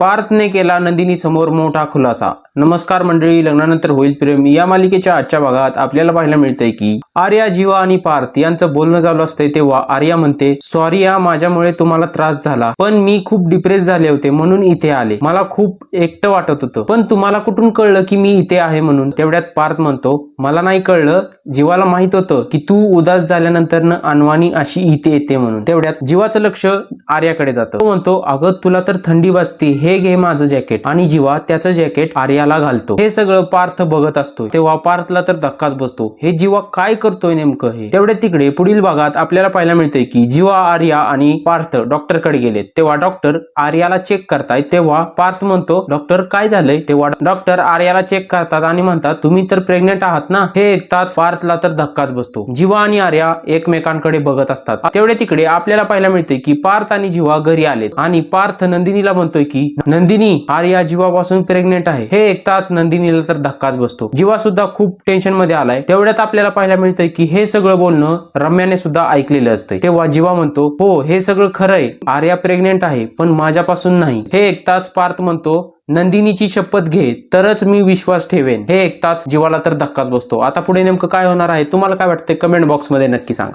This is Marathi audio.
पार्थने केला नंदिनी समोर मोठा खुलासा। नमस्कार मंडळी, लग्नानंतर होईल प्रेम या मालिकेच्या आजच्या भागात आपल्याला पाहायला मिळतंय की आर्या, जीवा आणि पार्थ यांचं बोलणं चालू असतंय तेव्हा आर्या म्हणते, सॉरी या, माझ्यामुळे तुम्हाला त्रास झाला, पण मी खूप डिप्रेस झाले होते म्हणून इथे आले, मला खूप एकटं वाटत होतं, पण तुम्हाला कुठून कळलं की मी इथे आहे म्हणून? तेवढ्यात पार्थ म्हणतो, मला नाही कळलं, जीवाला माहित होतं की तू उदास झाल्यानंतर अनवाणी अशी इथे येते म्हणून। तेवढ्यात जीवाचं लक्ष आर्याकडे जातं। तो म्हणतो, अगं तुला तर थंडी वाजते, हे घे माझं जॅकेट, आणि जीवा त्याचं जॅकेट आर्याला घालतो। हे सगळं पार्थ बघत असतो तेव्हा पार्थला तर धक्काच बसतो, हे जीवा काय करतोय नेमकं हे? तेवढ्या तिकडे पुढील भागात आपल्याला पाहायला मिळतंय की जीवा, आर्या आणि पार्थ डॉक्टरकडे गेलेत। तेव्हा डॉक्टर आर्याला चेक करतायत तेव्हा पार्थ म्हणतो, डॉक्टर काय झालंय? तेव्हा डॉक्टर आर्याला चेक करतात आणि म्हणतात, तुम्ही तर प्रेग्नेंट आहात ना? हे ऐकताच पार्थला तर धक्काच बसतो। जीवा आणि आर्या एकमेकांकडे बघत असतात। तेवढे तिकडे आपल्याला पाहायला मिळते की पार्थ आणि जीवा घरी आलेत आणि पार्थ नंदिनीला म्हणतोय की नंदिनी, आर्या जीवापासून प्रेग्नेंट आहे। हे ऐकताच नंदिनीला तर धक्काच बसतो। जीवा सुद्धा खूप टेन्शन मध्ये आलाय। तेवढ्यात आपल्याला पाहायला मिळतंय की हे सगळं बोलणं रम्याने सुद्धा ऐकलेलं असतंय। तेव्हा जीवा म्हणतो, हो हे सगळं खरंय, आर्या प्रेग्नेंट आहे पण माझ्यापासून नाही। हे ऐकताच पार्थ म्हणतो, नंदिनीची शपथ घे तरच मी विश्वास ठेवेन। हे ऐकताच जीवाला तर धक्काच बसतो। आता पुढे नेमकं काय होणार आहे तुम्हाला काय वाटतंय कमेंट बॉक्स मध्ये नक्की सांगा।